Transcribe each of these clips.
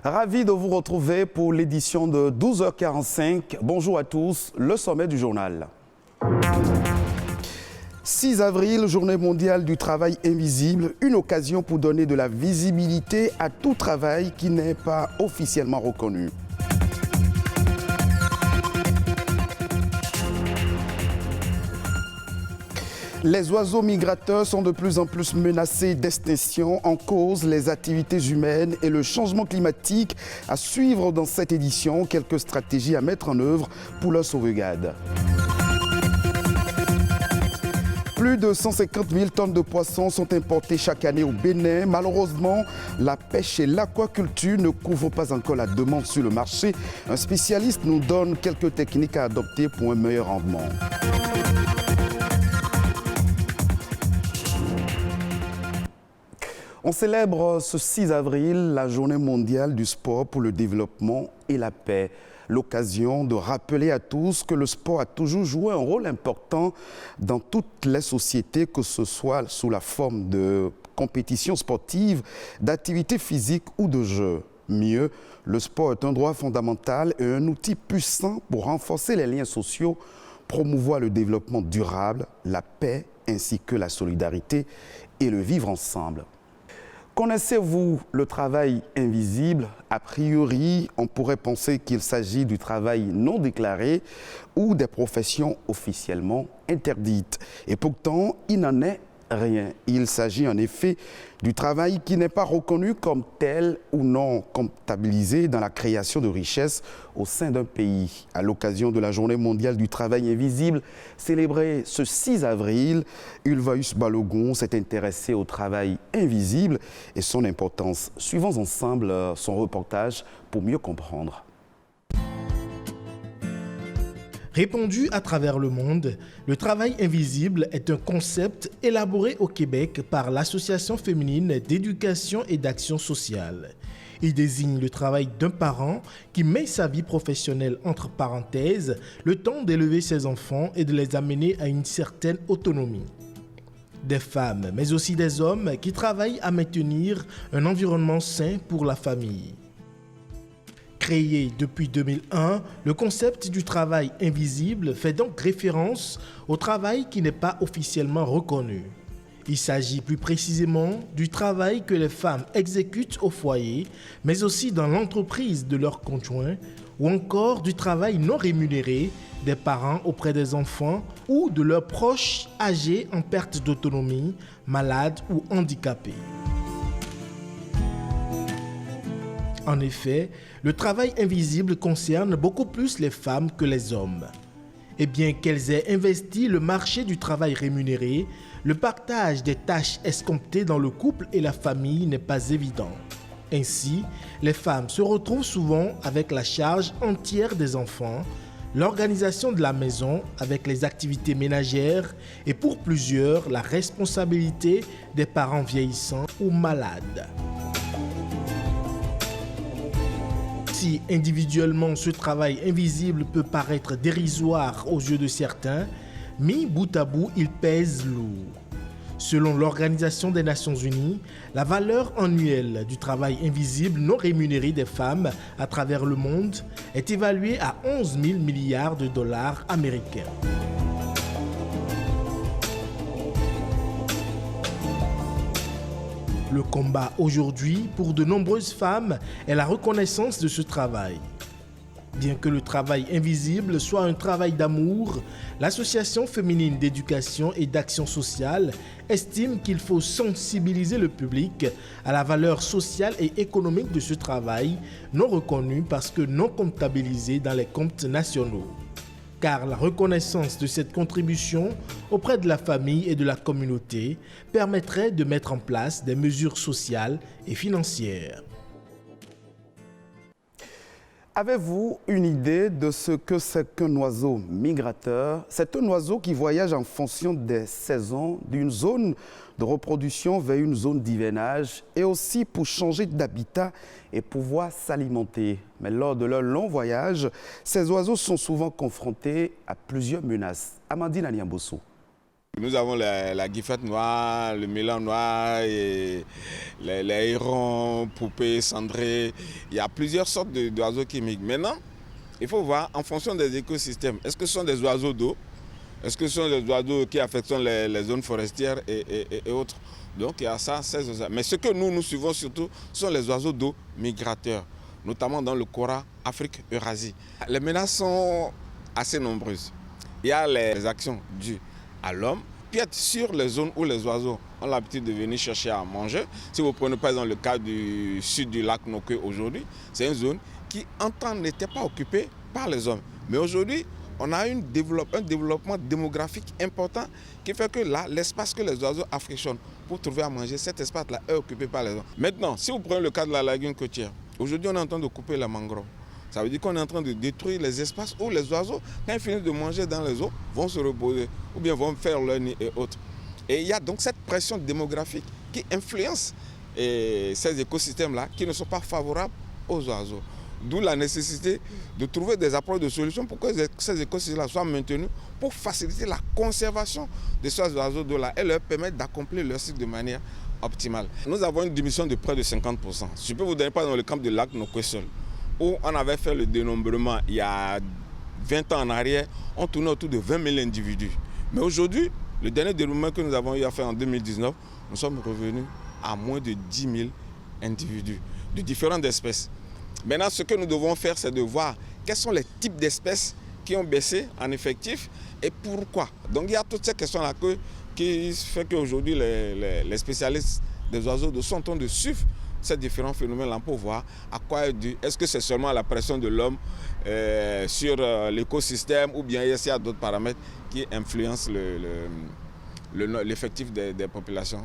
Ravi de vous retrouver pour l'édition de 12h45. Bonjour à tous, le sommet du journal. 6 avril, journée mondiale du travail invisible, une occasion pour donner de la visibilité à tout travail qui n'est pas officiellement reconnu. Les oiseaux migrateurs sont de plus en plus menacés d'extinction, en cause les activités humaines et le changement climatique. À suivre dans cette édition, quelques stratégies à mettre en œuvre pour leur sauvegarde. Plus de 150 000 tonnes de poissons sont importées chaque année au Bénin. Malheureusement, la pêche et l'aquaculture ne couvrent pas encore la demande sur le marché. Un spécialiste nous donne quelques techniques à adopter pour un meilleur rendement. On célèbre ce 6 avril la journée mondiale du sport pour le développement et la paix. L'occasion de rappeler à tous que le sport a toujours joué un rôle important dans toutes les sociétés, que ce soit sous la forme de compétitions sportives, d'activités physiques ou de jeux. Mieux, le sport est un droit fondamental et un outil puissant pour renforcer les liens sociaux, promouvoir le développement durable, la paix ainsi que la solidarité et le vivre ensemble. Connaissez-vous le travail invisible? A priori, on pourrait penser qu'il s'agit du travail non déclaré ou des professions officiellement interdites. Et pourtant, il n'en est rien. Il s'agit en effet du travail qui n'est pas reconnu comme tel ou non comptabilisé dans la création de richesses au sein d'un pays. À l'occasion de la Journée mondiale du travail invisible, célébrée ce 6 avril, Ulvaeus Balogun s'est intéressé au travail invisible et son importance. Suivons ensemble son reportage pour mieux comprendre. Répandu à travers le monde, le travail invisible est un concept élaboré au Québec par l'Association féminine d'éducation et d'action sociale. Il désigne le travail d'un parent qui met sa vie professionnelle entre parenthèses, le temps d'élever ses enfants et de les amener à une certaine autonomie. Des femmes, mais aussi des hommes qui travaillent à maintenir un environnement sain pour la famille. Créé depuis 2001, le concept du travail invisible fait donc référence au travail qui n'est pas officiellement reconnu. Il s'agit plus précisément du travail que les femmes exécutent au foyer, mais aussi dans l'entreprise de leurs conjoints, ou encore du travail non rémunéré des parents auprès des enfants ou de leurs proches âgés en perte d'autonomie, malades ou handicapés. En effet, le travail invisible concerne beaucoup plus les femmes que les hommes. Et bien qu'elles aient investi le marché du travail rémunéré, le partage des tâches escomptées dans le couple et la famille n'est pas évident. Ainsi, les femmes se retrouvent souvent avec la charge entière des enfants, l'organisation de la maison avec les activités ménagères et pour plusieurs, la responsabilité des parents vieillissants ou malades. Si individuellement ce travail invisible peut paraître dérisoire aux yeux de certains, mis bout à bout, il pèse lourd. Selon l'Organisation des Nations Unies, la valeur annuelle du travail invisible non rémunéré des femmes à travers le monde est évaluée à 11 000 milliards de dollars américains. Le combat aujourd'hui pour de nombreuses femmes est la reconnaissance de ce travail. Bien que le travail invisible soit un travail d'amour, l'Association féminine d'éducation et d'action sociale estime qu'il faut sensibiliser le public à la valeur sociale et économique de ce travail non reconnu parce que non comptabilisé dans les comptes nationaux. Car la reconnaissance de cette contribution auprès de la famille et de la communauté permettrait de mettre en place des mesures sociales et financières. Avez-vous une idée de ce que c'est qu'un oiseau migrateur? C'est un oiseau qui voyage en fonction des saisons d'une zone de reproduction vers une zone d'hivernage et aussi pour changer d'habitat et pouvoir s'alimenter. Mais lors de leur long voyage, ces oiseaux sont souvent confrontés à plusieurs menaces. Amandine Aliambosso. Nous avons la guifette noire, le mélan noir, et les hérons, poupées, cendrées. Il y a plusieurs sortes d'oiseaux qui migrent. Maintenant, il faut voir en fonction des écosystèmes. Est-ce que ce sont des oiseaux d'eau? Est-ce que ce sont des oiseaux qui affectent les zones forestières et autres? Donc il y a ça, mais ce que nous suivons surtout sont les oiseaux d'eau migrateurs, notamment dans le Kora, Afrique, Eurasie. Les menaces sont assez nombreuses. Il y a les actions dues à l'homme, qui est sur les zones où les oiseaux ont l'habitude de venir chercher à manger. Si vous prenez par exemple le cas du sud du lac Nokwe aujourd'hui, c'est une zone qui en temps n'était pas occupée par les hommes. Mais aujourd'hui, on a un développement démographique important qui fait que là, l'espace que les oiseaux affectionnent pour trouver à manger, cet espace-là est occupé par les hommes. Maintenant, si vous prenez le cas de la lagune côtière, aujourd'hui on est en train de couper la mangrove. Ça veut dire qu'on est en train de détruire les espaces où les oiseaux, quand ils finissent de manger dans les eaux, vont se reposer ou bien vont faire leur nid et autres. Et il y a donc cette pression démographique qui influence ces écosystèmes-là qui ne sont pas favorables aux oiseaux. D'où la nécessité de trouver des approches de solutions pour que ces écosystèmes-là soient maintenus pour faciliter la conservation de ces oiseaux d'eau-là et leur permettre d'accomplir leur cycle de manière optimale. Nous avons une diminution de près de 50%. Je peux vous donner par exemple le camp de lac Nokwe seul, où on avait fait le dénombrement il y a 20 ans en arrière, on tournait autour de 20 000 individus. Mais aujourd'hui, le dernier dénombrement que nous avons eu à faire en 2019, nous sommes revenus à moins de 10 000 individus de différentes espèces. Maintenant, ce que nous devons faire, c'est de voir quels sont les types d'espèces qui ont baissé en effectif et pourquoi. Donc il y a toutes ces questions-là qui font qu'aujourd'hui les spécialistes des oiseaux d'eau sont en train de suivre ces différents phénomènes-là pour voir à quoi est dû. Est-ce que c'est seulement la pression de l'homme sur l'écosystème ou bien est-ce qu'il y a d'autres paramètres qui influencent l'effectif des populations?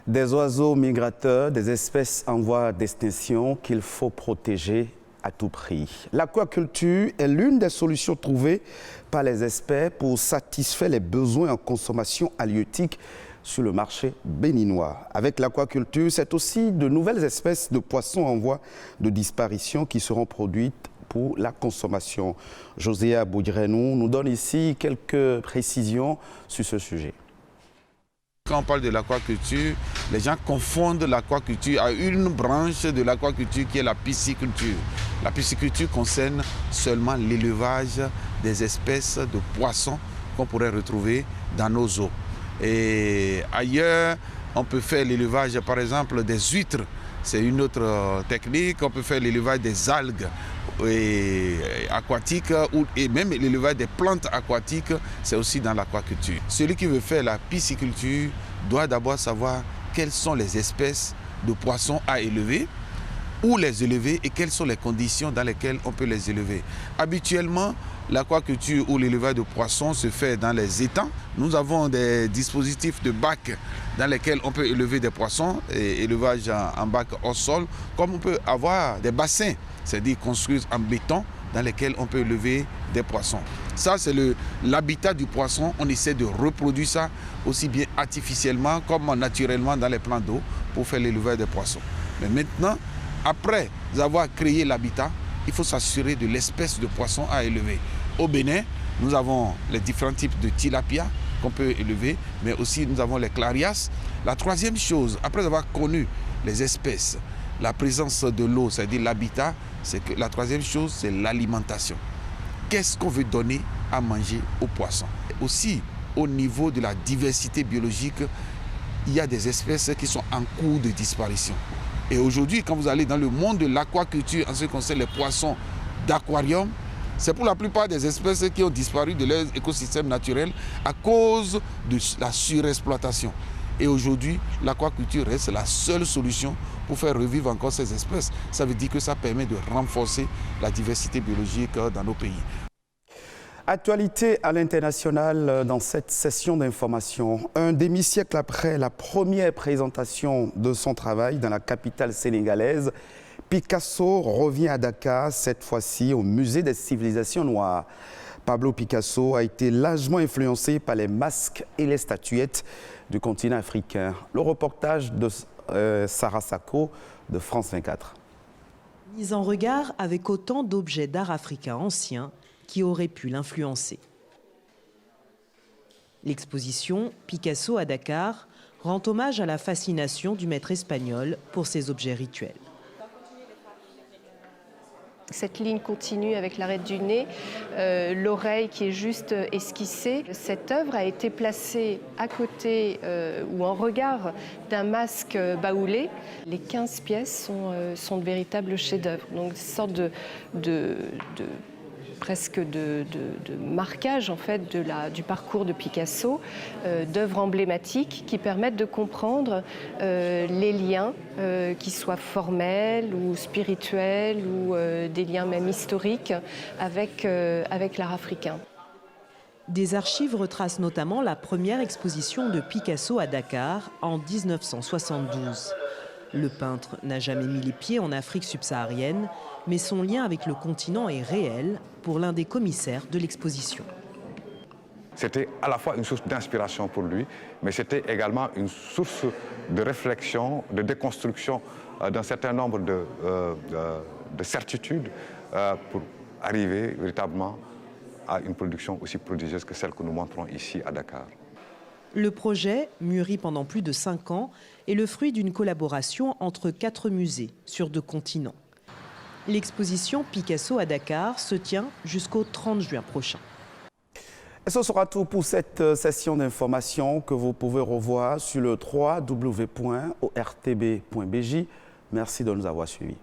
Des oiseaux migrateurs, des espèces en voie d'extinction qu'il faut protéger à tout prix. L'aquaculture est l'une des solutions trouvées par les experts pour satisfaire les besoins en consommation halieutique sur le marché béninois. Avec l'aquaculture, c'est aussi de nouvelles espèces de poissons en voie de disparition qui seront produites pour la consommation. Joséa Boudrenou nous donne ici quelques précisions sur ce sujet. Quand on parle de l'aquaculture, les gens confondent l'aquaculture à une branche de l'aquaculture qui est la pisciculture. La pisciculture concerne seulement l'élevage des espèces de poissons qu'on pourrait retrouver dans nos eaux. Et ailleurs, on peut faire l'élevage par exemple des huîtres, c'est une autre technique. On peut faire l'élevage des algues aquatiques et même l'élevage des plantes aquatiques, c'est aussi dans l'aquaculture. Celui qui veut faire la pisciculture doit d'abord savoir quelles sont les espèces de poissons à élever, où les élever et quelles sont les conditions dans lesquelles on peut les élever. Habituellement, l'aquaculture ou l'élevage de poissons se fait dans les étangs. Nous avons des dispositifs de bacs dans lesquels on peut élever des poissons, et élevage en bac au sol, comme on peut avoir des bassins, c'est-à-dire construits en béton, dans lesquels on peut élever des poissons. Ça, c'est l'habitat du poisson. On essaie de reproduire ça aussi bien artificiellement comme naturellement dans les plans d'eau pour faire l'élevage des poissons. Mais maintenant, après avoir créé l'habitat, il faut s'assurer de l'espèce de poisson à élever. Au Bénin, nous avons les différents types de tilapia qu'on peut élever, mais aussi nous avons les clarias. La troisième chose, après avoir connu les espèces, la présence de l'eau, c'est-à-dire l'habitat, c'est que la troisième chose, c'est l'alimentation. Qu'est-ce qu'on veut donner à manger aux poissons? Aussi, au niveau de la diversité biologique, il y a des espèces qui sont en cours de disparition. Et aujourd'hui, quand vous allez dans le monde de l'aquaculture, en ce qui concerne les poissons d'aquarium, c'est pour la plupart des espèces qui ont disparu de leur écosystème naturel à cause de la surexploitation. Et aujourd'hui, l'aquaculture reste la seule solution pour faire revivre encore ces espèces. Ça veut dire que ça permet de renforcer la diversité biologique dans nos pays. Actualité à l'international dans cette session d'information. Un demi-siècle après la première présentation de son travail dans la capitale sénégalaise, Picasso revient à Dakar, cette fois-ci au Musée des civilisations noires. Pablo Picasso a été largement influencé par les masques et les statuettes du continent africain. Le reportage de Sarah Sako de France 24. Mise en regard avec autant d'objets d'art africain anciens qui auraient pu l'influencer. L'exposition Picasso à Dakar rend hommage à la fascination du maître espagnol pour ses objets rituels. Cette ligne continue avec l'arête du nez, l'oreille qui est juste esquissée. Cette œuvre a été placée à côté ou en regard d'un masque baoulé. Les 15 pièces sont de véritables chefs-d'œuvre, donc une sorte presque de marquage en fait du parcours de Picasso, d'œuvres emblématiques qui permettent de comprendre les liens, qui soient formels ou spirituels ou des liens même historiques avec l'art africain. Des archives retracent notamment la première exposition de Picasso à Dakar en 1972. Le peintre n'a jamais mis les pieds en Afrique subsaharienne, mais son lien avec le continent est réel pour l'un des commissaires de l'exposition. C'était à la fois une source d'inspiration pour lui, mais c'était également une source de réflexion, de déconstruction d'un certain nombre de certitudes pour arriver véritablement à une production aussi prodigieuse que celle que nous montrons ici à Dakar. Le projet, mûri pendant plus de 5 ans, est le fruit d'une collaboration entre 4 musées sur 2 continents. L'exposition Picasso à Dakar se tient jusqu'au 30 juin prochain. Et ce sera tout pour cette session d'information que vous pouvez revoir sur le www.ortb.bj. Merci de nous avoir suivis.